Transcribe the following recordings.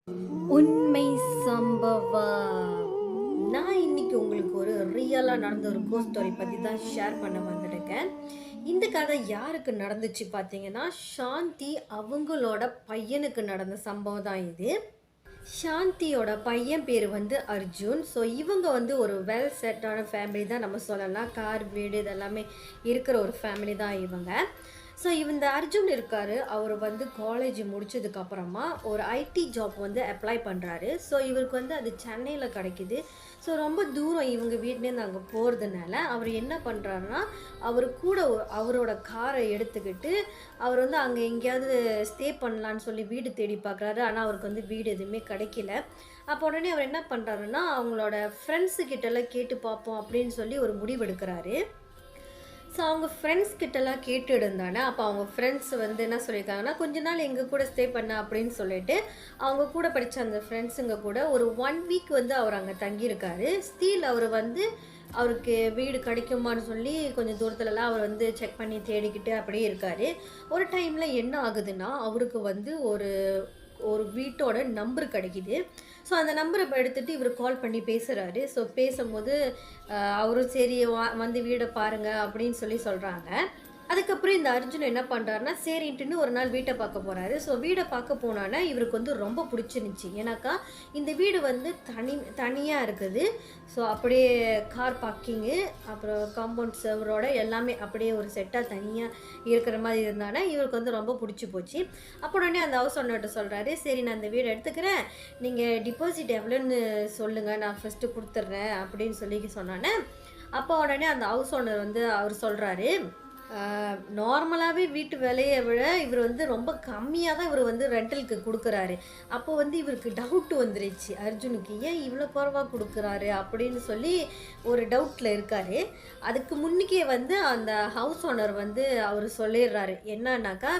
உண்மை சம்பவம். நான் இன்னைக்கு உங்களுக்கு ஒரு ரியலா நடந்த ஒரு கோஸ்ட் ஸ்டோரி பத்தி தான் ஷேர் பண்ண வந்துருக்கேன். இந்த கதை யாருக்கு நடந்துச்சு பார்த்தீங்கன்னா, சாந்தி அவங்களோட பையனுக்கு நடந்த சம்பவம் தான் இது. சாந்தியோட பையன் பேரு வந்து அர்ஜுன். ஸோ இவங்க வந்து ஒரு வெல் செட்டான ஃபேமிலி தான் நம்ம சொல்லலாம். கார், வீடு இதெல்லாமே இருக்கிற ஒரு ஃபேமிலி தான் இவங்க. ஸோ இந்த அர்ஜுன் இருக்காரு. அவரு வந்து காலேஜ் முடிச்சதுக்கு அப்புறமா ஒரு ஐடி ஜாப் வந்து அப்ளை பண்றாரு. ஸோ இவருக்கு வந்து அது சென்னையில கிடைக்குது. ஸோ ரொம்ப தூரம் இவங்க வீட்லேருந்து அங்கே போகிறதுனால அவர் என்ன பண்ணுறாருன்னா, அவரு கூட அவரோட காரை எடுத்துக்கிட்டு அவர் வந்து அங்கே எங்கேயாவது ஸ்டே பண்ணலான்னு சொல்லி வீடு தேடி பார்க்குறாரு. ஆனால் அவருக்கு வந்து வீடு எதுவுமே கிடைக்கல. அப்போ உடனே அவர் என்ன பண்ணுறாருன்னா, அவங்களோட ஃப்ரெண்ட்ஸு கிட்டலாம் கேட்டு பார்ப்போம் அப்படின்னு சொல்லி ஒரு முடிவெடுக்கிறாரு. ஸோ அவங்க ஃப்ரெண்ட்ஸ் கிட்டலாம் கேட்டுட்டு இருந்தானே, அப்போ அவங்க ஃப்ரெண்ட்ஸ் வந்து என்ன சொல்லியிருக்காங்கன்னா, "கொஞ்ச நாள் எங்க கூட ஸ்டே பண்ண" அப்படின்னு சொல்லிட்டு, அவங்க கூட படிச்ச அந்த ஃப்ரெண்ட்ஸுங்க கூட ஒரு 1 வீக் வந்து அவர் அங்க தங்கியிருக்காரு. ஸ்டில் அவரு வந்து அவருக்கு வீடு கிடைக்குமான்னு சொல்லி கொஞ்சம் தூரத்துலலாம் அவர் வந்து செக் பண்ணி தேடிக்கிட்டு அப்படியே இருக்காரு. ஒரு டைம்ல என்ன ஆகுதுன்னா, அவருக்கு வந்து ஒரு ஒரு வீட்டோட நம்பர் கிடைக்குது. ஸோ அந்த நம்பர எடுத்துட்டு இவரு கால் பண்ணி பேசுறாரு. ஸோ பேசும்போது அவரும் சரி வந்து வீட பாருங்க அப்படின்னு சொல்லி சொல்றாங்க. அதுக்கப்புறம் இந்த அர்ஜுன் என்ன பண்றாருன்னா, சரின்ட்டுன்னு ஒரு நாள் வீட்ட பார்க்க போறாரு. ஸோ வீட பார்க்க போனோனே இவருக்கு வந்து ரொம்ப புடிச்சிருந்துச்சு. ஏன்னாக்கா, இந்த வீடு வந்து தனியா இருக்குது. ஸோ அப்படியே கார் பார்க்கிங்கு, அப்புறம் காம்பவுண்ட் செவரோட எல்லாமே அப்படியே ஒரு செட்டா தனியா இருக்கிற மாரி இருந்தோனே, இவருக்கு வந்து ரொம்ப புடிச்சு போச்சு. அப்போ உடனே அந்த ஹவுஸ் ஓனர்ட்ட சொல்றாரு, "சரி நான் இந்த வீட எடுத்துக்கிறேன். நீங்க டிபாசிட் எவ்வளோன்னு சொல்லுங்க. நான் ஃபர்ஸ்ட்டு குடுத்துடுறேன்." அப்படின்னு சொல்லி சொன்னோனே, அப்போ உடனே அந்த ஹவுஸ் ஓனர் வந்து அவர் சொல்றாரு, நார்மலாவே வீட்டு விலைய விட இவரு வந்து ரொம்ப கம்மியா தான் இவரு வந்து ரெண்டலுக்கு குடுக்குறாரு. அப்போ வந்து இவருக்கு டவுட் வந்துருச்சு அர்ஜுனுக்கு. ஏன் இவ்ளோ குறைவா குடுக்குறாரு? அப்படின்னு சொல்லி ஒரு டவுட்ல இருக்காரு. அதுக்கு முன்னுக்கே வந்து அந்த ஹவுஸ் ஓனர் வந்து அவரு சொல்லிடுறாரு. என்னன்னாக்கா,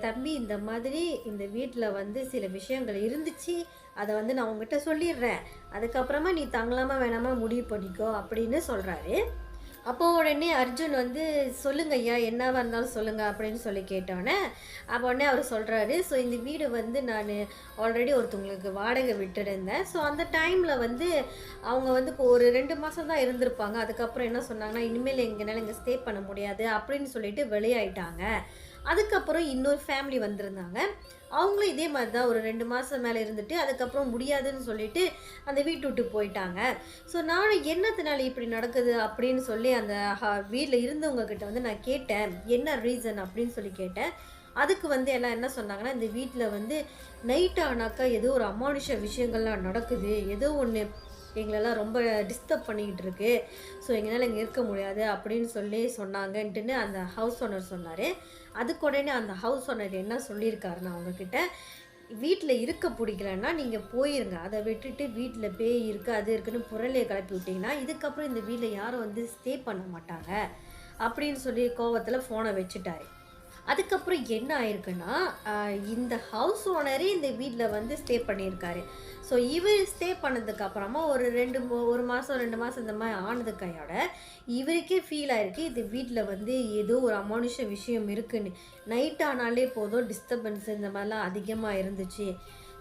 தம்பி இந்த மாதிரி இந்த வீட்ல வந்து சில விஷயங்கள் இருந்துச்சு. அத வந்து நான் உன்கிட்ட சொல்லிடுறேன். அதுக்கப்புறமா நீ தங்கலாமா வேணாமா முடிவு பண்ணிக்கோ" அப்படின்னு சொல்றாரு. அப்போ உடனே அர்ஜுன் வந்து, "சொல்லுங்க ஐயா, என்னவா இருந்தாலும் சொல்லுங்க" அப்படின்னு சொல்லி கேட்டோனே, அப்போ உடனே அவரு சொல்றாரு, "ஸோ இந்த வீடு வந்து நானு ஆல்ரெடி ஒருத்தவங்களுக்கு வாடகை விட்டுருந்தேன். ஸோ அந்த டைம்ல வந்து அவங்க வந்து இப்போ ஒரு 2 மாசம் தான் இருந்திருப்பாங்க. அதுக்கப்புறம் என்ன சொன்னாங்கன்னா, இனிமேல் எங்கனால இங்க ஸ்டே பண்ண முடியாது" அப்படின்னு சொல்லிட்டு வெளியாயிட்டாங்க. அதுக்கப்புறம் இன்னொரு ஃபேமிலி வந்திருந்தாங்க. அவங்களும் இதே மாரி தான் ஒரு 2 மாசம் மேல இருந்துட்டு, அதுக்கப்புறம் முடியாதுன்னு சொல்லிட்டு அந்த வீட்ட விட்டு போயிட்டாங்க. ஸோ நானும் என்னத்துனால இப்படி நடக்குது அப்படின்னு சொல்லி அந்த வீட்ல இருந்தவங்க கிட்ட வந்து நான் கேட்டேன். என்ன ரீசன் அப்படின்னு சொல்லி கேட்டேன். அதுக்கு வந்து எல்லாம் என்ன சொன்னாங்கன்னா, இந்த வீட்ல வந்து நைட் ஆனாக்கா ஏதோ ஒரு அமானுஷ விஷயங்கள்லாம் நடக்குது. ஏதோ ஒண்ணு எங்களெல்லாம் ரொம்ப டிஸ்டர்ப் பண்ணிக்கிட்டு இருக்கு. ஸோ எங்களால இங்க இருக்க முடியாது அப்படின்னு சொல்லி சொன்னாங்கன்ட்டுன்னு அந்த ஹவுஸ் ஓனர் சொன்னாரு. அதுக்கு உடனே அந்த ஹவுஸ் ஓனர் என்ன சொல்லியிருக்காருன்னா அவங்ககிட்ட, "வீட்ல இருக்க புடிக்கலன்னா நீங்க போயிருங்க. அத விட்டுட்டு வீட்ல பேய் இருக்கு, அது இருக்குன்னு புரளிய கிளப்பி விட்டீங்கன்னா, இதுக்கப்புறம் இந்த வீட்ல யாரும் வந்து ஸ்டே பண்ண மாட்டாங்க." அப்படின்னு சொல்லி கோவத்துல ஃபோன வச்சுட்டாரு. அதுக்கப்புறம் என்ன ஆயிருக்குன்னா, இந்த ஹவுஸ் ஓனரே இந்த வீட்ல வந்து ஸ்டே பண்ணியிருக்காரு. ஸோ இவரு ஸ்டே பண்ணதுக்கு அப்புறமா ஒரு 1 மாசம், 2 மாசம் இந்த மாரி ஆனதுக்கையோட, இவருக்கே ஃபீல் ஆயிருக்கு, இது வீட்ல வந்து ஏதோ ஒரு அமானுஷ விஷயம் இருக்குன்னு. நைட் ஆனாலே போதும் டிஸ்டர்பன்ஸ் இந்த மாரிலாம் அதிகமா இருந்துச்சு.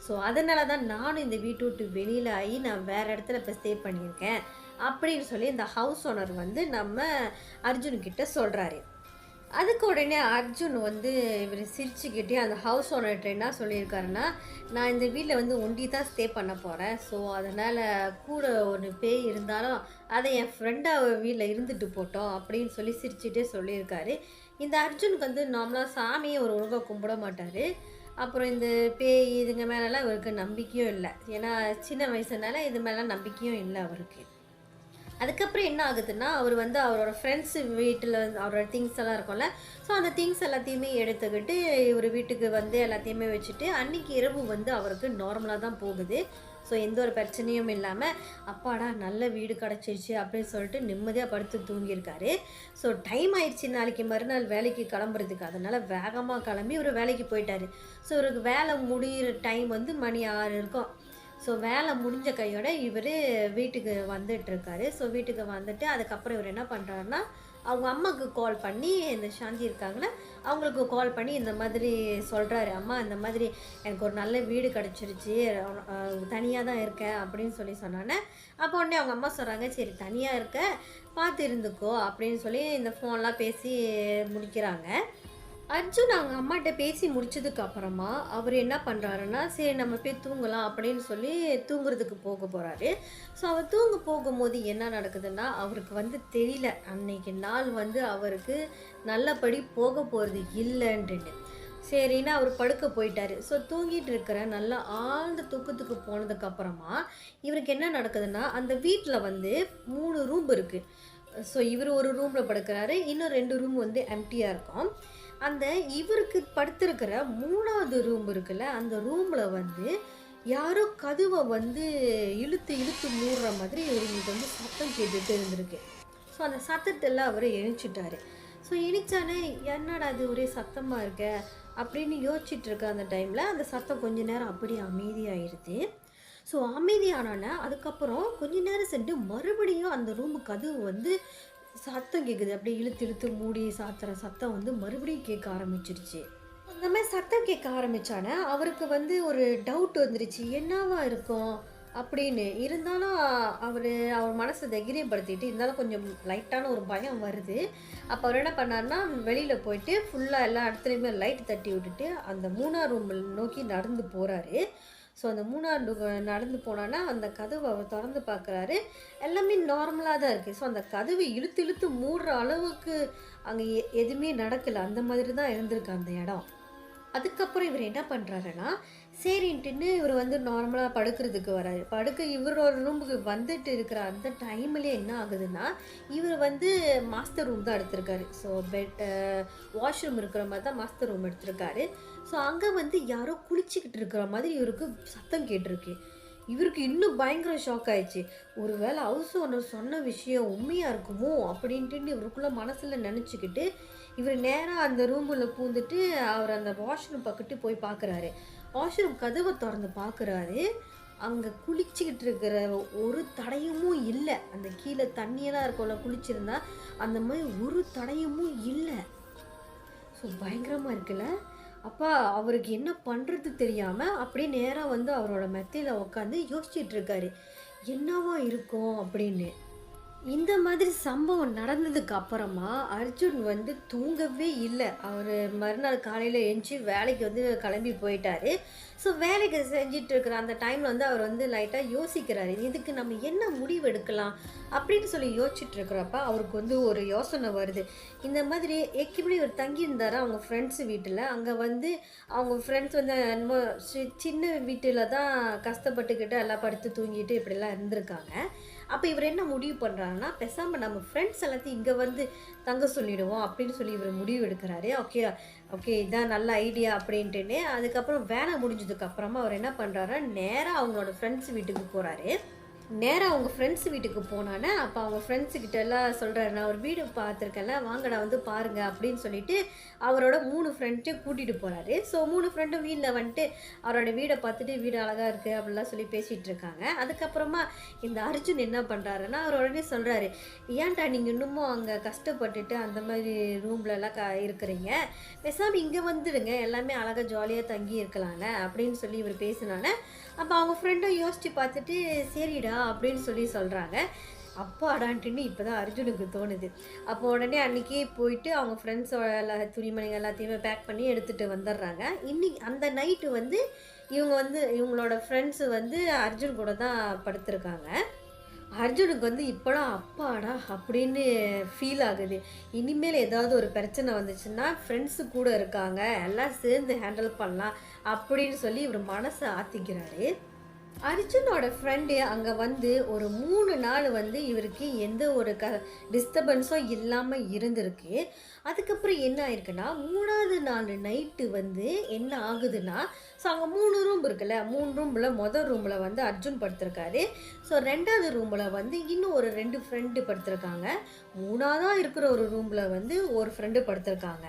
ஸோ அதனால தான் நானும் இந்த வீட்ட விட்டு வெளியில ஆயி, நான் வேற இடத்துல இப்ப ஸ்டே பண்ணியிருக்கேன். அப்படின்னு சொல்லி இந்த ஹவுஸ் ஓனர் வந்து நம்ம அர்ஜுன் கிட்ட சொல்றாரு. அதுக்கு உடனே அர்ஜுன் வந்து இவரு சிரிச்சுக்கிட்டே அந்த ஹவுஸ் ஓனர்ட்ட என்ன சொல்லியிருக்காருன்னா, "நான் இந்த வீட்ல வந்து ஒண்டி தான் ஸ்டே பண்ண போறேன். ஸோ அதனால கூட ஒரு பேய் இருந்தாலும், அத என் ஃப்ரெண்டா வீட்ல இருந்துட்டு போட்டும்" அப்படின்னு சொல்லி சிரிச்சுட்டே சொல்லியிருக்காரு. இந்த அர்ஜுனுக்கு வந்து நார்மலா சாமியே ஒரு ஒழுங்கா கும்பிட மாட்டாரு. அப்புறம் இந்த பேய் இதுங்க மேலலாம் இவருக்கு நம்பிக்கையும் இல்ல. ஏன்னா சின்ன வயசுனால இது மேல நம்பிக்கையும் இல்ல அவருக்கு. அதுக்கப்புறம் என்ன ஆகுதுன்னா, அவரு வந்து அவரோட ஃப்ரெண்ட்ஸ் வீட்ல அவரோட திங்ஸ் எல்லாம் இருக்கும்ல. ஸோ அந்த திங்ஸ் எல்லாத்தையுமே எடுத்துக்கிட்டு இவரு வீட்டுக்கு வந்து எல்லாத்தையுமே வச்சுட்டு, அன்னைக்கு இரவு வந்து அவருக்கு நார்மலா தான் போகுது. ஸோ எந்த ஒரு பிரச்சனையும் இல்லாம, "அப்பாடா! நல்ல வீடு கிடைச்சிருச்சு" அப்படின்னு சொல்லிட்டு நிம்மதியா படுத்து தூங்கியிருக்காரு. ஸோ டைம் ஆயிடுச்சு நாளைக்கு மறுநாள் வேலைக்கு கிளம்புறதுக்கு. அதனால வேகமா கிளம்பி இவரு வேலைக்கு போயிட்டாரு. ஸோ இவருக்கு வேலை முடியிற டைம் வந்து மணி 6 இருக்கும். ஸோ வேலை முடிஞ்ச கையோட இவரு வீட்டுக்கு வந்துட்டுருக்காரு. ஸோ வீட்டுக்கு வந்துட்டு அதுக்கப்புறம் இவரு என்ன பண்றாருன்னா, அவங்க அம்மாவுக்கு கால் பண்ணி இந்த சாந்தி இருக்காங்களே அவங்களுக்கு கால் பண்ணி இந்த மாதிரி சொல்கிறாரு, அம்மா இந்த மாதிரி எனக்கு ஒரு நல்ல வீடு கிடச்சிருச்சு, தனியாக தான் இருக்கேன் அப்படின்னு சொல்லி சொன்னானே. அப்போ உடனே அவங்க அம்மா சொல்கிறாங்க, சரி தனியாக இருக்க பார்த்து இருந்துக்கோ அப்படின்னு சொல்லி இந்த ஃபோன்லாம் பேசி முடிக்கிறாங்க. அர்ஜுன் அவங்க அம்மாட்ட பேசி முடிச்சதுக்கு அப்புறமா அவர் என்ன பண்ணுறாருன்னா, சரி நம்ம போய் தூங்கலாம் அப்படின்னு சொல்லி தூங்குறதுக்கு போக போகிறாரு. ஸோ அவர் தூங்க போகும்போது என்ன நடக்குதுன்னா, அவருக்கு வந்து தெரியல அன்னைக்கு நாள் வந்து அவருக்கு நல்லபடி போக போகிறது இல்லைன்ட்டுன்னு. சரின்னு அவர் படுக்க போயிட்டாரு. ஸோ தூங்கிட்டு இருக்கிற நல்லா ஆழ்ந்த தூக்கத்துக்கு போனதுக்கப்புறமா இவருக்கு என்ன நடக்குதுன்னா, அந்த வீட்டில் வந்து 3 ரூம் இருக்குது. ஸோ இவர் ஒரு ரூமில் படுக்கிறாரு, இன்னும் 2 ரூம் வந்து எம்டியாக இருக்கும். அந்த இவருக்கு படுத்திருக்கிற 3வது ரூம் இருக்குல்ல, அந்த ரூமில் வந்து யாரோ கதவை வந்து இழுத்து இழுத்து மூடுற மாதிரி இவங்களுக்கு வந்து சத்தம் கேட்டுட்டு இருந்திருக்கு. ஸோ அந்த சத்தத்தெல்லாம் அவர் எழுச்சிட்டாரு. ஸோ எழுச்சானே என்னடா அது ஒரே சத்தமாக இருக்க அப்படின்னு யோசிச்சுட்டு இருக்க அந்த டைமில் அந்த சத்தம் கொஞ்ச நேரம் அப்படியே அமைதியாகிடுது. ஸோ அமைதியானோன்னே அதுக்கப்புறம் கொஞ்ச நேரம் சென்று மறுபடியும் அந்த ரூமு கதவு வந்து சத்தம் கேட்குது. அப்படியே இழுத்து இழுத்து மூடி சாத்துற சத்தம் வந்து மறுபடியும் கேட்க ஆரம்பிச்சிருச்சு. அந்த மாதிரி சத்தம் கேட்க ஆரம்பித்தானே அவருக்கு வந்து ஒரு டவுட் வந்துருச்சு, என்னவா இருக்கும் அப்படின்னு. இருந்தாலும் அவர் மனசை தைரியப்படுத்திட்டு இருந்தாலும் கொஞ்சம் லைட்டான ஒரு பயம் வருது. அப்போ அவர் என்ன பண்ணார்னா, வெளியில் போயிட்டு ஃபுல்லாக எல்லா இடத்துலையுமே லைட் தட்டி விட்டுட்டு அந்த 3ஆம் ரூம் நோக்கி நடந்து போகிறாரு. ஸோ அந்த 3ஆவது நடந்து போனான்னா அந்த கதவை அவர் திறந்து பார்க்குறாரு, எல்லாமே நார்மலாக தான் இருக்குது. ஸோ அந்த கதவை இழுத்து இழுத்து மூடுற அளவுக்கு அங்கே எதுவுமே நடக்கலை. அந்த மாதிரி தான் இருந்திருக்கு அந்த இடம். அதுக்கப்புறம் இவர் என்ன பண்ணுறாருன்னா, சரின்ட்டுன்னு இவர் வந்து நார்மலாக படுக்கிறதுக்கு வராரு. இவரோட ரூமுக்கு வந்துட்டு இருக்கிற அந்த டைம்லேயே என்ன ஆகுதுன்னா, இவர் வந்து மாஸ்டர் ரூம் தான் எடுத்திருக்காரு. ஸோ வாஷ்ரூம் இருக்கிற மாதிரி தான் மாஸ்டர் ரூம் எடுத்திருக்காரு. ஸோ அங்கே வந்து யாரோ குளிச்சுக்கிட்டு இருக்கிற மாதிரி இவருக்கு சத்தம் கேட்டிருக்கு. இவருக்கு இன்னும் பயங்கர ஷாக் ஆயிடுச்சு. ஒரு வேளை ஹவுஸ் ஓனர் சொன்ன விஷயம் உண்மையாக இருக்குமோ அப்படின்ட்டு இவருக்குள்ளே மனசில் நினச்சிக்கிட்டு இவர் நேராக அந்த ரூமில் பூந்துட்டு அவர் அந்த வாஷ்ரூம் பக்கத்து போய் பார்க்குறாரு. வாஷ்ரூம் கதவை திறந்து பார்க்குறாரு. அங்கே குளிச்சுக்கிட்டு இருக்கிற ஒரு தடயமும் இல்லை. அந்த கீழே தண்ணியெல்லாம் இருக்கோம்ல, குளிச்சிருந்தா அந்த மாதிரி ஒரு தடயமும் இல்லை. ஸோ பயங்கரமாக இருக்குல்ல. அப்பா அவருக்கு என்ன பண்ணுறது தெரியாமல் அப்படியே நேராக வந்து அவரோட மெத்தையில் உட்காந்து யோசிச்சுட்டு இருக்காரு, என்னவா இருக்கும் அப்படின்னு. இந்த மாதிரி சம்பவம் நடந்ததுக்கு அப்புறமா அர்ஜுன் வந்து தூங்கவே இல்லை. அவர் மறுநாள் காலையில் எழுந்துச்சி வேலைக்கு வந்து கிளம்பி போயிட்டாரு. ஸோ வேலைக்கு செஞ்சிட்டு இருக்கிற அந்த டைமில் வந்து அவர் வந்து லைட்டாக யோசிக்கிறாரு, இதுக்கு நம்ம என்ன முடிவு எடுக்கலாம் அப்படின்னு சொல்லி யோசிச்சுட்டு இருக்கிறப்ப அவருக்கு வந்து ஒரு யோசனை வருது. இந்த மாதிரி ஏற்கனவே ஒரு தங்கியிருந்தார் அவங்க ஃப்ரெண்ட்ஸு வீட்டில். அங்கே வந்து அவங்க ஃப்ரெண்ட்ஸ் வந்து என்னமோ சின்ன வீட்டில் தான் கஷ்டப்பட்டுக்கிட்டு எல்லாம் படுத்து தூங்கிட்டு இப்படிலாம் இருந்திருக்காங்க. அப்போ இவர் என்ன முடிவு பண்ணுறாங்கன்னா, பேசாமல் நம்ம ஃப்ரெண்ட்ஸ் எல்லாத்தையும் இங்கே வந்து தங்க சொல்லிவிடுவோம் அப்படின்னு சொல்லி இவர் முடிவு எடுக்கிறாரு. ஓகே ஓகே இதான் நல்ல ஐடியா அப்படின்ட்டுன்னு. அதுக்கப்புறம் வேலை முடிஞ்சதுக்கப்புறமா அவர் என்ன பண்ணுறாரு, நேராக அவங்களோட ஃப்ரெண்ட்ஸ் வீட்டுக்கு போகிறாரு. நேராக அவங்க ஃப்ரெண்ட்ஸ் வீட்டுக்கு போனானே அப்போ அவங்க ஃப்ரெண்ட்ஸுக்கிட்ட எல்லாம் சொல்கிறாரு, நான் ஒரு வீடு பார்த்துருக்கேன்ல, வாங்கடா வந்து பாருங்கள் அப்படின்னு சொல்லிட்டு அவரோட 3 ஃப்ரெண்ட்டையும் கூட்டிகிட்டு போகிறாரு. ஸோ 3 ஃப்ரெண்டும் வீட்டில் வந்துட்டு அவரோட வீடை பார்த்துட்டு வீடு அழகாக இருக்குது அப்படிலாம் சொல்லி பேசிகிட்டு இருக்காங்க. அதுக்கப்புறமா இந்த அர்ஜுன் என்ன பண்ணுறாருன்னா, அவர் உடனே சொல்கிறாரு, ஏன்டா நீங்கள் இன்னமும் அங்கே கஷ்டப்பட்டுட்டு அந்த மாதிரி ரூம்லலாம் இருக்கிறீங்க, பேசாமல் இங்கே வந்துடுங்க, எல்லாமே அழகாக ஜாலியாக தங்கி இருக்கலாங்க அப்படின்னு சொல்லி இவர் பேசினானே. அப்போ அவங்க ஃப்ரெண்டும் யோசித்து பார்த்துட்டு சரிடா அப்படின்னு சொல்லி சொல்கிறாங்க. அப்பாடான்ட்டுன்னு இப்போ தான் அர்ஜுனுக்கு தோணுது. அப்போ உடனே அன்றைக்கே போயிட்டு அவங்க ஃப்ரெண்ட்ஸோட எல்லா துணிமணிகள் எல்லாத்தையுமே பேக் பண்ணி எடுத்துகிட்டு வந்துடுறாங்க. இன்னைக்கு அந்த நைட்டு வந்து இவங்களோட ஃப்ரெண்ட்ஸு வந்து அர்ஜுன் கூட தான் படுத்திருக்காங்க. அர்ஜுனுக்கு வந்து இப்போலாம் அப்பாடா அப்படின்னு ஃபீல் ஆகுது. இனிமேல் ஏதாவது ஒரு பிரச்சனை வந்துச்சுன்னா ஃப்ரெண்ட்ஸு கூட இருக்காங்க, எல்லாம் சேர்ந்து ஹேண்டில் பண்ணலாம் அப்படின்னு சொல்லி இவர் மனசை ஆற்றிக்கிறாரு. அர்ஜுனோட ஃப்ரெண்டு அங்கே வந்து ஒரு 3 நாள் வந்து இவருக்கு எந்த ஒரு டிஸ்டர்பன்ஸும் இல்லாமல் இருந்திருக்கு. அதுக்கப்புறம் என்ன ஆயிருக்குன்னா, 3வது நாள் நைட்டு வந்து என்ன ஆகுதுன்னா, ஸோ அங்கே 3 ரூம் இருக்குல்ல, 3 ரூமில் மொதல் ரூமில் வந்து அர்ஜுன் படுத்திருக்காரு. ஸோ 2வது ரூமில் வந்து இன்னும் ஒரு 2 ஃப்ரெண்டு படுத்திருக்காங்க. 3ஆவதாக இருக்கிற ஒரு ரூமில் வந்து ஒரு ஃப்ரெண்டு படுத்திருக்காங்க.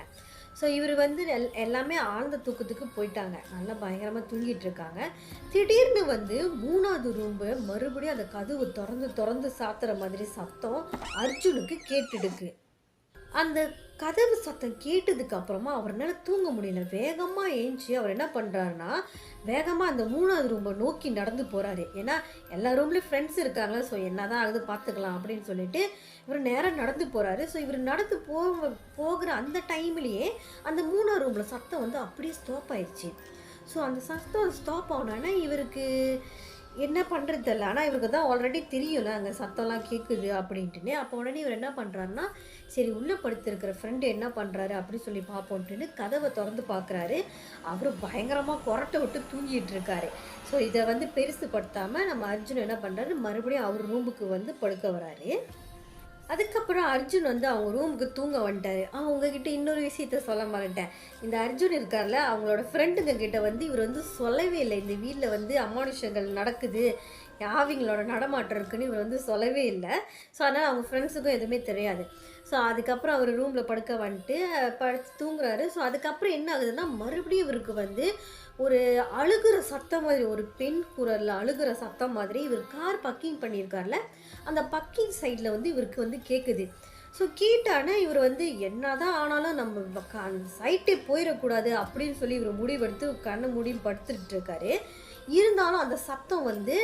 ஸோ இவர் வந்து எல்லாமே ஆழ்ந்த தூக்கத்துக்கு போயிட்டாங்க, நல்லா பயங்கரமாக தூங்கிட்டு இருக்காங்க. திடீர்னு வந்து 3வது ரூம்பு மறுபடியும் அந்த கதவு திறந்து சாத்துற மாதிரி சத்தம் அர்ஜுனுக்கு கேட்டுடுக்கு. அந்த கதவு சத்தம் கேட்டதுக்கு அப்புறமா அவர்னால தூங்க முடியல. வேகமா எந்திச்சு அவர் என்ன பண்றாருன்னா, வேகமா அந்த 3வது ரூம நோக்கி நடந்து போறாரு. ஏன்னா, எல்லா ரூம்லயும் ஃப்ரெண்ட்ஸ் இருக்காங்க. ஸோ என்னதான் ஆகுது பார்த்துக்கலாம் அப்படின்னு சொல்லிட்டு, இவரு நேரா நடந்து போறாரு. ஸோ இவரு நடந்து போகிற அந்த டைம்லயே அந்த 3வது ரூம்ல சத்தம் வந்து அப்படியே ஸ்டாப் ஆயிடுச்சு. ஸோ அந்த சத்தம் ஸ்டாப் ஆனோனே இவருக்கு என்ன பண்ணுறது தெரியல. ஆனால் இவருக்கு தான் ஆல்ரெடி தெரியும்ல அங்கே சத்தம்லாம் கேட்குது அப்படின்ட்டுன்னு. அப்போ உடனே இவர் என்ன பண்ணுறாருன்னா, சரி உள்ளே படுத்திருக்கிற ஃப்ரெண்டு என்ன பண்ணுறாரு அப்படின்னு சொல்லி பார்ப்போன்ட்டுன்னு கதவை திறந்து பார்க்குறாரு. அவர் பயங்கரமாக கொரட்டை விட்டு தூங்கிட்டு இருக்காரு. ஸோ இதை வந்து பெருசுப்படுத்தாமல் நம்ம அர்ஜுன் என்ன பண்ணுறாரு, மறுபடியும் அவர் ரூமுக்கு வந்து படுக்க வராரு. அதுக்கப்புறம் அர்ஜுன் வந்து அவங்க ரூமுக்கு தூங்க வந்துட்டாரு. உங்ககிட்ட இன்னொரு விஷயத்த சொல்ல மறந்துட்டேன். இந்த அர்ஜுன் இருக்கார்ல, அவங்களோட ஃப்ரெண்டுங்க கிட்ட வந்து இவர் வந்து சொல்லவே இல்லை. இந்த வீட்டில் வந்து அமானுஷங்கள் நடக்குது, ஆவிங்களோட நடமாட்டம் இருக்குன்னு இவர் வந்து சொல்லவே இல்லை. ஸோ அதனால் அவங்க ஃப்ரெண்ட்ஸுக்கும் எதுவுமே தெரியாது. ஸோ அதுக்கப்புறம் அவர் ரூமில் படுக்க வந்துட்டு படுத்து தூங்குறாரு. ஸோ அதுக்கப்புறம் என்ன ஆகுதுன்னா, மறுபடியும் இவருக்கு வந்து ஒரு அழுகிற சத்தம் மாதிரி, ஒரு பெண் குரலில் அழுகிற சத்தம் மாதிரி இவர் கார் பக்கிங் பண்ணியிருக்கார்ல, அந்த பக்கிங் சைடில் வந்து இவருக்கு வந்து கேட்குது. ஸோ கேட்டானே இவர் வந்து என்னதான் ஆனாலும் நம்ம அந்த சைட்டே போயிடக்கூடாது அப்படின்னு சொல்லி இவர் முடிவெடுத்து கண்ணை மூடி படுத்துட்டு இருக்காரு. இருந்தாலும் அந்த சத்தம் வந்து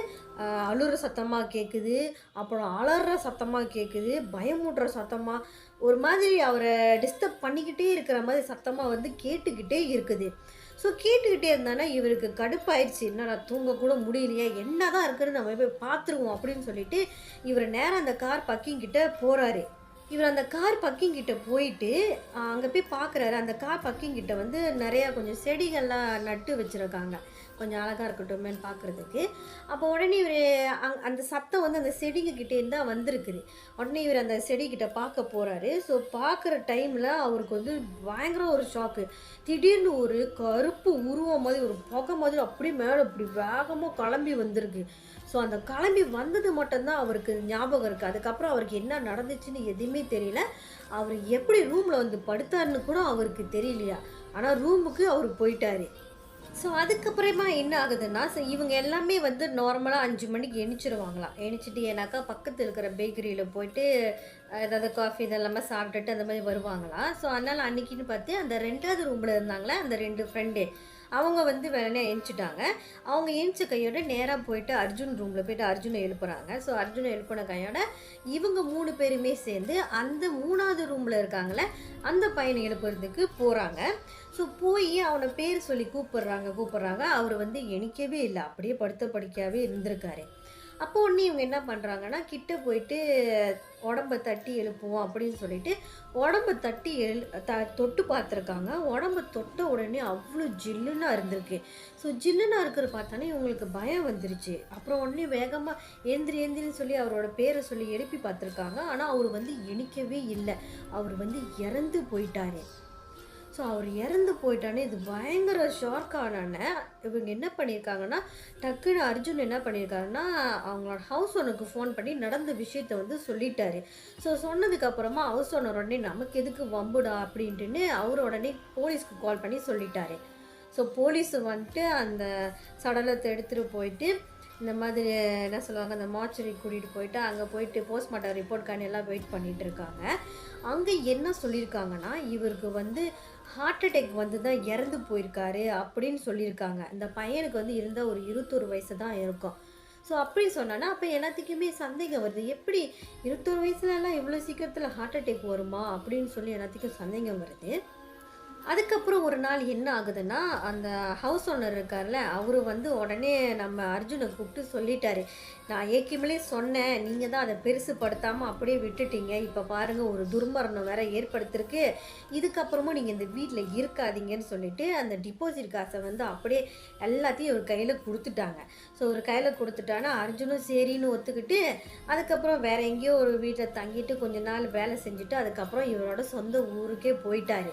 அழுகிற சத்தமாக கேட்குது, அப்புறம் அலற சத்தமாக கேட்குது, பயமுடுற சத்தமாக, ஒரு மாதிரி அவரை டிஸ்டர்ப் பண்ணிக்கிட்டே இருக்கிற மாதிரி சத்தமாக வந்து கேட்டுக்கிட்டே இருக்குது. ஸோ கேட்டுக்கிட்டே இருந்தானா இவருக்கு கடுப்பாயிடுச்சு. என்னடா தூங்கக்கூட முடியலையே, என்ன தான் இருக்குன்னு நம்ம போய் பார்த்துருவோம் அப்படின்னு சொல்லிட்டு இவர் நேரம் அந்த கார் பக்கிங் கிட்ட போகிறாரு. இவர் அந்த கார் பக்கிங் கிட்ட போயிட்டு அங்கே போய் பார்க்குறாரு. அந்த கார் பக்கிங் கிட்ட வந்து நிறையா கொஞ்சம் செடிகள்லாம் நட்டு வச்சுருக்காங்க, கொஞ்சம் அழகாக இருக்கட்டும்னு பார்க்குறதுக்கு. அப்போ உடனே இவர் அந்த சத்தம் வந்து அந்த செடிங்க கிட்டேருந்து தான் வந்திருக்குது. உடனே இவர் அந்த செடிக்கிட்ட பார்க்க போகிறாரு. ஸோ பார்க்குற டைமில் அவருக்கு வந்து பயங்கர ஒரு ஷாக்கு. திடீர்னு ஒரு கருப்பு உருவம் மாதிரி, ஒரு புகை மாதிரி அப்படியே மேலே இப்படி வேகமாக கிளம்பி வந்திருக்கு. ஸோ அந்த கிளம்பி வந்தது மட்டும்தான் அவருக்கு ஞாபகம் இருக்குது. அதுக்கப்புறம் அவருக்கு என்ன நடந்துச்சுன்னு எதுவுமே தெரியல. அவர் எப்படி ரூமில் வந்து படுத்தாருன்னு கூட அவருக்கு தெரியலையா. ஆனால் ரூமுக்கு அவர் போயிட்டாரு. ஸோ அதுக்கப்புறமா என்ன ஆகுதுன்னா, இவங்க எல்லாமே வந்து நார்மலாக 5 மணிக்கு எணிச்சிருவாங்களாம். எணிச்சிட்டு ஏன்னாக்கா பக்கத்தில் இருக்கிற பேக்கரியில் போயிட்டு ஏதாவது காஃபி இதெல்லாமே சாப்பிட்டுட்டு அந்த மாதிரி வருவாங்களாம். ஸோ அதனால் அன்றைக்கின்னு பார்த்து அந்த 2வது ரூமில் இருந்தாங்களே அந்த 2 ஃப்ரெண்டு, அவங்க வந்து வேணா எந்திச்சிட்டாங்க. அவங்க எந்திச்ச கையோட நேராக போயிட்டு அர்ஜுன் ரூமில் போயிட்டு அர்ஜுனை எழுப்புறாங்க. ஸோ அர்ஜுனை எழுப்பின கையோட இவங்க 3 பேருமே சேர்ந்து அந்த 3வது ரூமில் இருக்காங்களே அந்த பையனை எழுப்புறதுக்கு போகிறாங்க. ஸோ போய் அவனை பேர் சொல்லி கூப்பிட்றாங்க. அவர் வந்து எணிக்கவே இல்லை, அப்படியே படுத்த படுக்கையாகவே இருந்திருக்காரு. அப்போ உடனே இவங்க என்ன பண்ணுறாங்கன்னா, கிட்ட போயிட்டு உடம்ப தட்டி எழுப்புவோம் அப்படின்னு சொல்லிட்டு உடம்ப தட்டி தொட்டு பார்த்துருக்காங்க. உடம்ப தொட்ட உடனே அவ்வளோ ஜில்லுன்னா இருந்திருக்கு. ஸோ ஜில்லுன்னா இருக்கிற பார்த்தானே இவங்களுக்கு பயம் வந்துருச்சு. அப்புறம் உடனே வேகமாக எந்திரின்னு சொல்லி அவரோட பேரை சொல்லி எழுப்பி பார்த்துருக்காங்க. ஆனால் அவர் வந்து எணிக்கவே இல்லை, அவர் வந்து இறந்து போயிட்டாரு. ஸோ அவர் இறந்து போயிட்டானே இது பயங்கர ஷாக்கானோடனே இவங்க என்ன பண்ணியிருக்காங்கன்னா, டக்குன்னு அர்ஜுன் என்ன பண்ணியிருக்காருன்னா, அவங்களோட ஹவுஸ் ஓனருக்கு ஃபோன் பண்ணி நடந்த விஷயத்த வந்து சொல்லிட்டாரு. ஸோ சொன்னதுக்கப்புறமா ஹவுஸ் ஓனர் உடனே நமக்கு எதுக்கு வம்புடா அப்படின்ட்டுன்னு அவர் உடனே போலீஸ்க்கு கால் பண்ணி சொல்லிட்டாரு. ஸோ போலீஸு வந்துட்டு அந்த சடலத்தை எடுத்துகிட்டு போயிட்டு இந்த மாதிரி என்ன சொல்லுவாங்க, அந்த மார்ச்சரி கூட்டிகிட்டு போயிட்டு அங்கே போயிட்டு போஸ்ட்மார்ட்டம் ரிப்போர்ட்கான எல்லாம் வெயிட் பண்ணிகிட்டு இருக்காங்க. அங்கே என்ன சொல்லியிருக்காங்கன்னா, இவருக்கு வந்து ஹார்ட் அட்டாக் வந்து தான் இறந்து போயிருக்காரு அப்படின்னு சொல்லியிருக்காங்க. இந்த பையனுக்கு வந்து இருந்தால் ஒரு 21 வயசு தான் இருக்கும். ஸோ அப்படி சொன்னான்னா அப்போ எல்லாத்துக்குமே சந்தேகம் வருது, எப்படி 21 வயசுலலாம் இவ்வளோ சீக்கிரத்தில் ஹார்ட் அட்டாக் வருமா அப்படின்னு சொல்லி எல்லாத்துக்கும் சந்தேகம் வருது. அதுக்கப்புறம் ஒரு நாள் என்ன ஆகுதுன்னா, அந்த ஹவுஸ் ஓனர் இருக்கார்ல, அவரு வந்து உடனே நம்ம அர்ஜுனை கூப்பிட்டு சொல்லிட்டாரு, நான் ஏற்கனவே சொன்னேன், நீங்கள் தான் அதை பெருசுப்படுத்தாமல் அப்படியே விட்டுட்டீங்க. இப்போ பாருங்கள் ஒரு துர்மரணம் வேற ஏற்படுத்திருக்கு, இதுக்கப்புறமும் நீங்கள் இந்த வீட்டில் இருக்காதீங்கன்னு சொல்லிட்டு அந்த டிபாசிட் காசை வந்து அப்படியே எல்லாத்தையும் ஒரு கையில் கொடுத்துட்டாங்க. ஸோ ஒரு கையில் கொடுத்துட்டானா அர்ஜுனும் சரின்னு ஒத்துக்கிட்டு அதுக்கப்புறம் வேற எங்கேயோ ஒரு வீட்டில் தங்கிட்டு கொஞ்ச நாள் வேலை செஞ்சுட்டு அதுக்கப்புறம் இவரோட சொந்த ஊருக்கே போயிட்டாரு.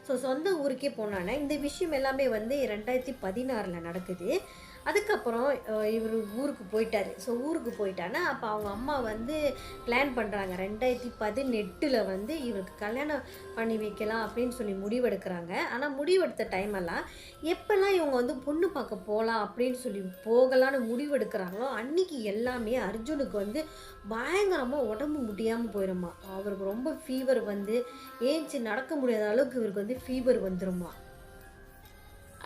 ஸோ சொந்த ஊருக்கே போனானே இந்த விஷயம் எல்லாமே வந்து 2016 நடக்குது. அதுக்கப்புறம் இவர் ஊருக்கு போயிட்டாரு. ஸோ ஊருக்கு போயிட்டான்னா, அப்போ அவங்க அம்மா வந்து பிளான் பண்ணுறாங்க. 2018 வந்து இவருக்கு கல்யாணம் பண்ணி வைக்கலாம் அப்படின்னு சொல்லி முடிவெடுக்கிறாங்க. ஆனால் முடிவெடுத்த டைமெல்லாம் எப்போல்லாம் இவங்க வந்து பொண்ணு பார்க்க போகலாம் அப்படின்னு சொல்லி போகலான்னு முடிவெடுக்கிறாங்களோ, அன்னைக்கு எல்லாமே அர்ஜுனுக்கு வந்து பயங்கரமாக உடம்பு முடியாமல் போயிடுமா. அவருக்கு ரொம்ப ஃபீவர் வந்து ஏஞ்சி நடக்க முடியாத அளவுக்கு இவருக்கு வந்து ஃபீவர் வந்துருமா.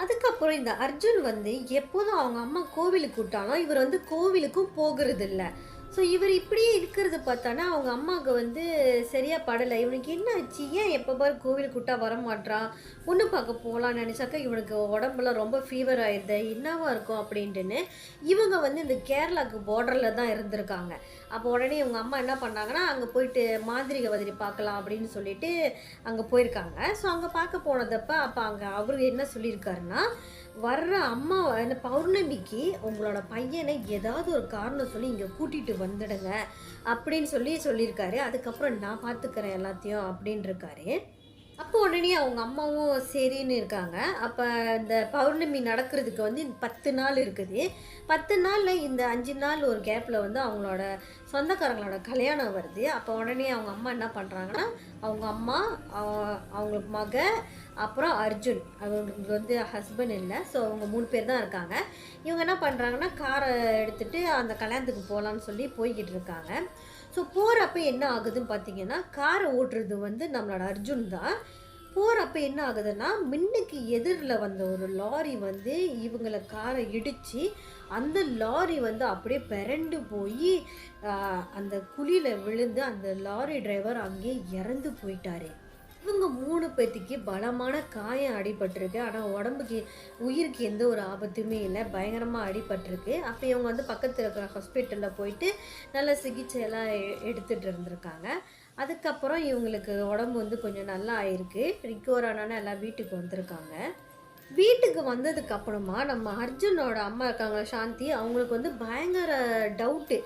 அதுக்கப்புறம் இந்த அர்ஜுன் வந்து எப்போதும் அவங்க அம்மா கோவிலுக்கு கூப்பிட்டாலும் இவர் வந்து கோவிலுக்கும் போகிறது இல்லை. ஸோ இவர் இப்படியே இருக்கிறது பார்த்தானா அவங்க அம்மாவுக்கு வந்து சரியாக படலை. இவனுக்கு என்ன ஆச்சு, ஏன் எப்போ பாரு கோவிலுக்கு கூட்டா வரமாட்றான், பொண்ணு பார்க்க போகலான்னு நினச்சாக்கா இவனுக்கு உடம்புல ரொம்ப ஃபீவர் ஆயிடுது, என்னவா இருக்கும் அப்படின்ட்டுன்னு இவங்க வந்து இந்த கேரளாவுக்கு பார்டரில் தான் இருந்திருக்காங்க. அப்போ உடனே இவங்க அம்மா என்ன பண்ணாங்கன்னா, அங்கே போயிட்டு மாந்திரிக வதிரி பார்க்கலாம் அப்படின்னு சொல்லிட்டு அங்கே போயிருக்காங்க. ஸோ அங்கே பார்க்க போனதப்போ அப்போ அங்கே அவர் என்ன சொல்லியிருக்காருன்னா, வர்ற அம்மா என்ன பௌர்ணமிக்கு உங்களோட பையனை ஏதாவது ஒரு காரணம் சொல்லி இங்கே கூட்டிகிட்டு வந்துடுங்க அப்படின்னு சொல்லியிருக்காரு. அதுக்கப்புறம் நான் பார்த்துக்கிறேன் எல்லாத்தையும் அப்படின்னு இருக்காரு. அப்போ உடனே அவங்க அம்மாவும் சரின்னு இருக்காங்க. அப்போ இந்த பௌர்ணமி நடக்கிறதுக்கு வந்து 10 நாள் இருக்குது. 10 நாளில் இந்த 5 நாள் ஒரு கேப்பில் வந்து அவங்களோட சொந்தக்காரங்களோட கல்யாணம் வருது. அப்போ உடனே அவங்க அம்மா என்ன பண்ணுறாங்கன்னா, அவங்க அம்மா, அவங்களுக்கு மக, அப்புறம் அர்ஜுன், அவங்களுக்கு வந்து ஹஸ்பண்ட் இல்லை. ஸோ அவங்க 3 பேர் தான் இருக்காங்க. இவங்க என்ன பண்ணுறாங்கன்னா, காரை எடுத்துகிட்டு அந்த கல்யாணத்துக்கு போகலான்னு சொல்லி போய்கிட்டு இருக்காங்க. ஸோ போகிறப்ப என்ன ஆகுதுன்னு பார்த்தீங்கன்னா, காரை ஓட்டுறது வந்து நம்மளோட அர்ஜுன் தான். போகிறப்ப என்ன ஆகுதுன்னா, முன்னுக்கு எதிரில் வந்த ஒரு லாரி வந்து இவங்களை காரை இடித்து அந்த லாரி வந்து அப்படியே பிறண்டு போய் அந்த குழியில் விழுந்து அந்த லாரி டிரைவர் அங்கேயே இறந்து போயிட்டாரு. இவங்க 3 பேத்துக்கு பலமான காயம் அடிபட்டிருக்கு. ஆனால் உடம்புக்கு உயிருக்கு எந்த ஒரு ஆபத்துமே இல்லை, பயங்கரமாக அடிபட்டிருக்கு. அப்போ இவங்க வந்து பக்கத்தில் இருக்கிற ஹாஸ்பிட்டலில் போயிட்டு நல்ல சிகிச்சையெல்லாம் எடுத்துகிட்டு இருந்திருக்காங்க. அதுக்கப்புறம் இவங்களுக்கு உடம்பு வந்து கொஞ்சம் நல்லா ஆயிருக்கு. ரிக்கவர் ஆனானே எல்லாம் வீட்டுக்கு வந்திருக்காங்க. வீட்டுக்கு வந்ததுக்கு அப்புறமா நம்ம அர்ஜுனோட அம்மா இருக்காங்க சாந்தி, அவங்களுக்கு வந்து பயங்கர டவுட்டு.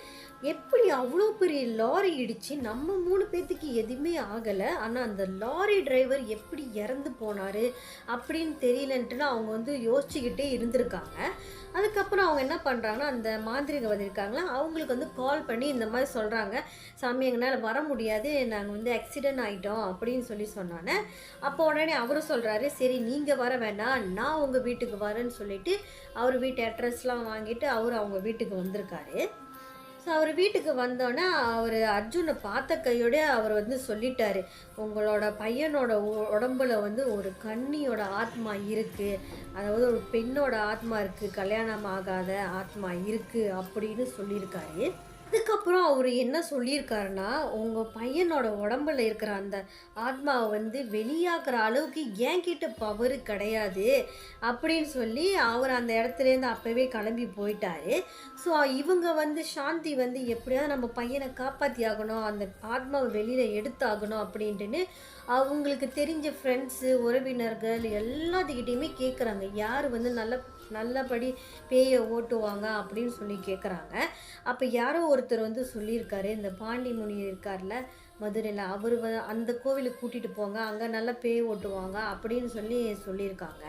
எப்படி அவ்வளோ பெரிய லாரி இடித்து நம்ம 3 பேர்த்துக்கு எதுவுமே ஆகலை, ஆனால் அந்த லாரி டிரைவர் எப்படி இறந்து போனார் அப்படின்னு தெரியலன்ட்டுன்னு அவங்க வந்து யோசிச்சுக்கிட்டே இருந்திருக்காங்க. அதுக்கப்புறம் அவங்க என்ன பண்ணுறாங்கன்னா, அந்த மாந்திரிகவாதி இருக்காங்களா அவங்களுக்கு வந்து கால் பண்ணி இந்த மாதிரி சொல்கிறாங்க, சாமி எங்களால் வர முடியாது, நாங்கள் வந்து ஆக்சிடென்ட் ஆகிட்டோம் அப்படின்னு சொன்னோன்னே அப்போ உடனே அவரும் சொல்கிறாரு, சரி நீங்கள் வர வேண்டாம், நான் உங்கள் வீட்டுக்கு வரேன்னு சொல்லிவிட்டு அவர் வீட்டு அட்ரஸ்லாம் வாங்கிட்டு அவர் அவங்க வீட்டுக்கு வந்திருக்காரு. ஸோ அவர் வீட்டுக்கு வந்தோன்னே அவர் அர்ஜுனை பார்த்த கையோட அவர் வந்து சொல்லிட்டாரு, உங்களோட பையனோட உடம்புல வந்து ஒரு கன்னியோட ஆத்மா இருக்குது, அதாவது ஒரு பெண்ணோட ஆத்மா இருக்குது, கல்யாணம் ஆகாத ஆத்மா இருக்குது அப்படின்னு சொல்லியிருக்காரு. அதுக்கப்புறம் அவர் என்ன சொல்லியிருக்காருன்னா, உங்கள் பையனோட உடம்புல இருக்கிற அந்த ஆத்மாவை வந்து வெளியாக்குற அளவுக்கு என்கிட்ட பவர் கிடையாது அப்படின்னு சொல்லி அவர் அந்த இடத்துலேருந்து அப்போவே கிளம்பி போயிட்டாரு. ஸோ இவங்க வந்து சாந்தி வந்து எப்படியாவது நம்ம பையனை காப்பாற்றி ஆகணும், அந்த ஆத்மாவை வெளியில் எடுத்தாகணும் அப்படின்ட்டுன்னு அவங்களுக்கு தெரிஞ்ச ஃப்ரெண்ட்ஸு, உறவினர்கள் எல்லாத்துக்கிட்டேயுமே கேட்குறாங்க, யார் வந்து நல்லபடி பேயை ஓட்டுவாங்க அப்படின்னு சொல்லி கேட்குறாங்க. அப்போ யாரோ ஒருத்தர் வந்து சொல்லியிருக்காரு, இந்த பாண்டி முனி இருக்கார்ல மதுரையில், அவர் அந்த கோவிலுக்கு கூட்டிகிட்டு போங்க, அங்கே நல்லா பேய் ஓட்டுவாங்க அப்படின்னு சொல்லியிருக்காங்க.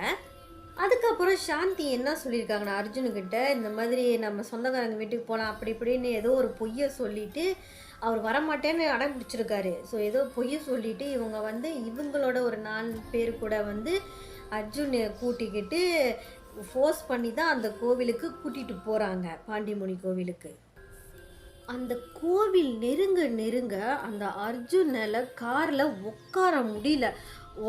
அதுக்கப்புறம் சாந்தி என்ன சொல்லியிருக்காங்கன்னா, அர்ஜுனுக்கிட்ட இந்த மாதிரி நம்ம சொந்தக்காரங்க வீட்டுக்கு போகலாம் அப்படி இப்படின்னு ஏதோ ஒரு பொய்யை சொல்லிவிட்டு அவர் வரமாட்டேன்னு அடம் பிடிச்சிருக்காரு. ஸோ ஏதோ பொய்யை சொல்லிவிட்டு இவங்க வந்து இவங்களோட ஒரு 4 பேர் கூட வந்து அர்ஜுனை கூட்டிக்கிட்டு ஃபோர்ஸ் பண்ணி தான் அந்த கோவிலுக்கு கூட்டிகிட்டு போகிறாங்க, பாண்டிமுனி கோவிலுக்கு. அந்த கோவில் நெருங்க அந்த அர்ஜுனால் காரில் உட்கார முடியல.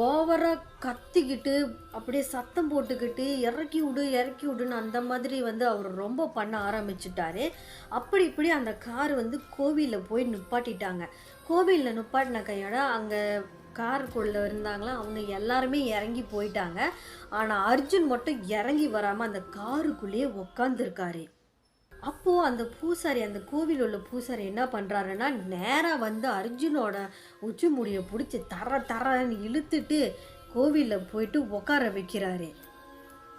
ஓவராக கத்திக்கிட்டு அப்படியே சத்தம் போட்டுக்கிட்டு இறக்கி விடுன்னு அந்த மாதிரி வந்து அவர் ரொம்ப பண்ண ஆரம்பிச்சிட்டாரு. அப்படி இப்படி அந்த கார் வந்து கோவிலில் போய் நிப்பாட்டிட்டாங்க. கோவிலில் நிப்பாட்டின கையோட அங்கே காருக்குள்ளே இருந்தாங்களா அவங்க எல்லாருமே இறங்கி போயிட்டாங்க. ஆனால் அர்ஜுன் மட்டும் இறங்கி வராமல் அந்த காருக்குள்ளேயே உக்காந்துருக்காரு. அப்போது அந்த பூசாரி, அந்த கோவில் உள்ள பூசாரி என்ன பண்ணுறாருன்னா, நேராக வந்து அர்ஜுனோட உச்சி முடியை பிடிச்சி தரன்னு இழுத்துட்டு கோவிலில் போயிட்டு உட்கார வைக்கிறாரு.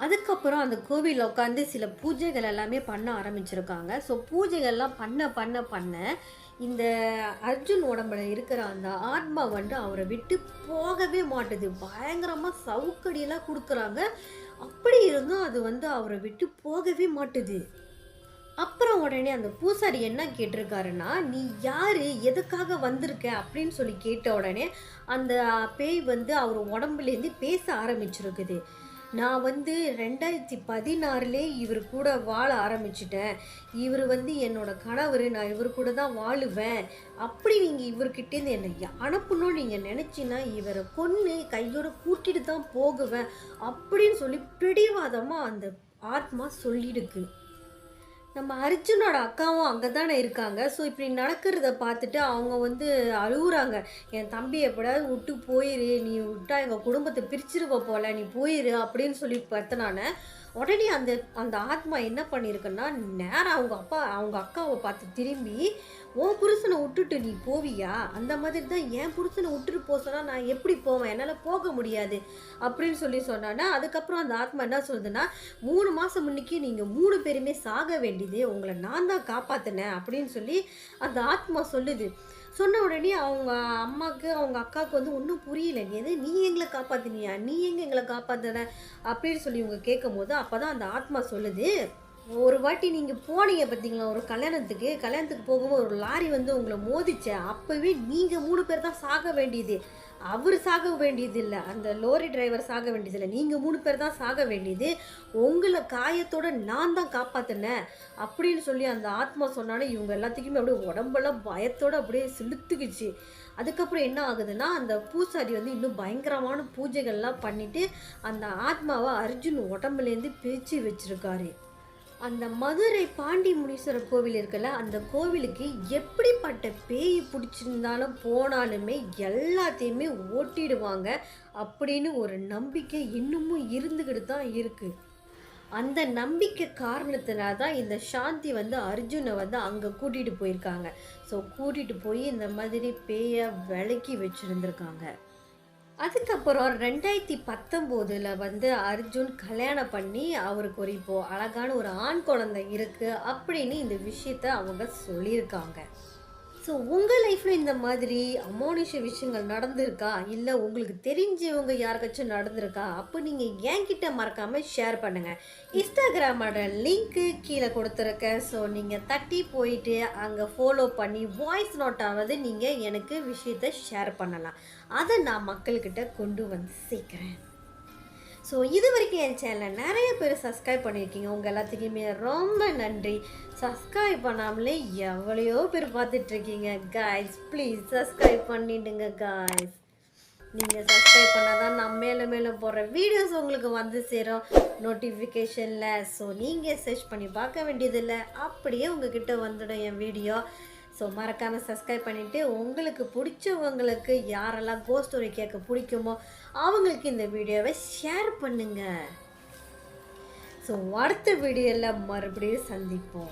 அதுக்கப்புறம் அந்த கோவிலில் உட்காந்து சில பூஜைகள் எல்லாமே பண்ண ஆரம்பிச்சிருக்காங்க. ஸோ பூஜைகள்லாம் பண்ண இந்த அர்ஜுன் உடம்புல இருக்கிற அந்த ஆத்மா வந்து அவரை விட்டு போகவே மாட்டுது. பயங்கரமாக சவுக்கடியெல்லாம் கொடுக்குறாங்க. அப்படி இருந்தும் அது வந்து அவரை விட்டு போகவே மாட்டுது. அப்புறம் உடனே அந்த பூசாரி என்ன கேட்டிருக்காருன்னா, "நீ யாரு? எதுக்காக வந்திருக்க?" அப்படின்னு சொல்லி கேட்ட உடனே, அந்த பேய் வந்து அவர் உடம்புலேருந்து பேச ஆரம்பிச்சிருக்குது. "நான் வந்து 2016லே இவர் கூட வாழ ஆரம்பிச்சுட்டேன். இவரு வந்து என்னோட கணவரு. நான் இவரு கூட தான் வாழுவேன். அப்படி நீங்க இவர்கிட்டேருந்து என்னை அனுப்பணும்னு நீங்க நினைச்சீன்னா, இவர கொன்னு கையோட கூட்டிட்டு தான் போகுவேன்." அப்படின்னு சொல்லி பிடிவாதமா அந்த ஆத்மா சொல்லிடுக்கு. நம்ம அர்ஜுனோட அக்காவும் அங்கே தானே இருக்காங்க. ஸோ இப்படி நடக்கிறத பார்த்துட்டு அவங்க வந்து அழுவுறாங்க. "என் தம்பி எப்படியாவது விட்டு போயிரு. நீ விட்டா எங்கள் குடும்பத்தை பிரிச்சிருவ போல. நீ போயிரு." அப்படின்னு சொல்லி பார்த்தனால, உடனே அந்த அந்த ஆத்மா என்ன பண்ணியிருக்குன்னா, நேரா அவங்க அக்காவ பார்த்து திரும்பி, "உன் புருஷனை விட்டுட்டு நீ போவியா? அந்த மாதிரி தான் என் புருஷனை விட்டுட்டு போ சொன்னா நான் எப்படி போவேன்? என்னால் போக முடியாது." அப்படின்னு சொல்லி சொன்னான்னா, அதுக்கப்புறம் அந்த ஆத்மா என்ன சொல்லுதுன்னா, "3 மாதம் முன்னைக்கு நீங்கள் 3 பேருமே சாக வேண்டியது. உங்கள நான் தான் காப்பாத்தினேன்." அப்படின்னு சொல்லி அந்த ஆத்மா சொல்லுது. சொன்ன உடனே அவங்க அம்மாக்கு, அவங்க அக்காவுக்கு வந்து ஒன்றும் புரியல. "எது நீ எங்கள காப்பாத்தினியா? நீ எங்க எங்கள காப்பாத்துன?" அப்படின்னு சொல்லி இவங்க கேட்கும்போது, அப்பதான் அந்த ஆத்மா சொல்லுது, "ஒரு வாட்டி நீங்க போனீங்க பார்த்தீங்களா ஒரு கல்யாணத்துக்கு. கல்யாணத்துக்கு போகும்போது ஒரு லாரி வந்து உங்கள மோதிச்சே. அப்பவே நீங்க 3 பேர் தான் சாக வேண்டியது. அவரு சாக வேண்டியது இல்ல. அந்த லோரி டிரைவர் சாக வேண்டியது இல்ல. நீங்க 3 பேர் தான் சாக வேண்டியது. உங்கள காயத்தோட நான் தான் காப்பாத்துனேன்." அப்படின்னு சொல்லி அந்த ஆத்மா சொன்னானே, இவங்க எல்லாத்துக்குமே அப்படியே உடம்பெல்லாம் பயத்தோட அப்படியே சிலுத்துக்குச்சு. அதுக்கப்புறம் என்ன ஆகுதுன்னா, அந்த பூசாரி வந்து இன்னும் பயங்கரமான பூஜைகள்லாம் பண்ணிட்டு, அந்த ஆத்மாவ அர்ஜுன் உடம்புலேருந்து பிரிச்சு வச்சிருக்காரு. அந்த மதுரை பாண்டி முனீஸ்வரர் கோவில் இருக்குல்ல, அந்த கோவிலுக்கு எப்படிப்பட்ட பேய் பிடிச்சிருந்தாலும் போனாலுமே எல்லாத்தையுமே ஓட்டிடுவாங்க அப்படின்னு ஒரு நம்பிக்கை இன்னமும் இருந்துக்கிட்டு தான் இருக்கு. அந்த நம்பிக்கை காரணத்தினால தான் இந்த சாந்தி வந்து அர்ஜுனை வந்து அங்கே கூட்டிகிட்டு போயிருக்காங்க. ஸோ கூட்டிகிட்டு போய் இந்த மாதிரி பேயை விலக்கி வச்சுருந்துருக்காங்க. அதுக்கப்புறம் 2019 வந்து அர்ஜுன் கல்யாணம் பண்ணி அவருக்கு ஒரு இப்போ அழகான ஒரு ஆண் குழந்தை இருக்கு அப்படின்னு இந்த விஷயத்த அவங்க சொல்லியிருக்காங்க. ஸோ உங்கள் லைஃப்பில் இந்த மாதிரி அமானுஷ்ய விஷயங்கள் நடந்திருக்கா? இல்லை உங்களுக்கு தெரிஞ்சவங்க யாருக்காச்சும் நடந்திருக்கா? அப்போ நீங்கள் என்கிட்ட மறக்காமல் ஷேர் பண்ணுங்கள். இன்ஸ்டாகிராமோட லிங்க்கு கீழே கொடுத்துருக்கேன். ஸோ நீங்கள் தட்டி போயிட்டு அங்கே ஃபாலோ பண்ணி வாய்ஸ் நோட்டாவது நீங்கள் எனக்கு விஷயத்தை ஷேர் பண்ணலாம். அதை நான் மக்கள்கிட்ட கொண்டு வந்து சேர்க்குறேன். ஸோ இது வரைக்கும் என் சேனலை நிறைய பேர் சப்ஸ்கிரைப் பண்ணியிருக்கீங்க. உங்கள் எல்லாத்துக்குமே ரொம்ப நன்றி. சப்ஸ்கிரைப் பண்ணாமலே எவ்வளையோ பேர் பார்த்துட்ருக்கீங்க. காய்ஸ் ப்ளீஸ் சப்ஸ்கிரைப் பண்ணிவிடுங்க காய்ஸ். நீங்கள் சப்ஸ்கிரைப் பண்ணால் தான் நான் மேலே மேலே போடுற வீடியோஸ் உங்களுக்கு வந்து சேரும் நோட்டிஃபிகேஷனில். ஸோ நீங்கள் சர்ச் பண்ணி பார்க்க வேண்டியதில்லை, அப்படியே உங்ககிட்ட வந்துடும் என் வீடியோ. ஸோ மறக்காமல் சப்ஸ்கிரைப் பண்ணிவிட்டு உங்களுக்கு பிடிச்சவங்களுக்கு யாரெல்லாம் கோஸ்ட் ஸ்டோரி கேட்க பிடிக்குமோ அவங்களுக்கு இந்த வீடியோவை ஷேர் பண்ணுங்கள். ஸோ அடுத்த வீடியோவில் மறுபடியும் சந்திப்போம்.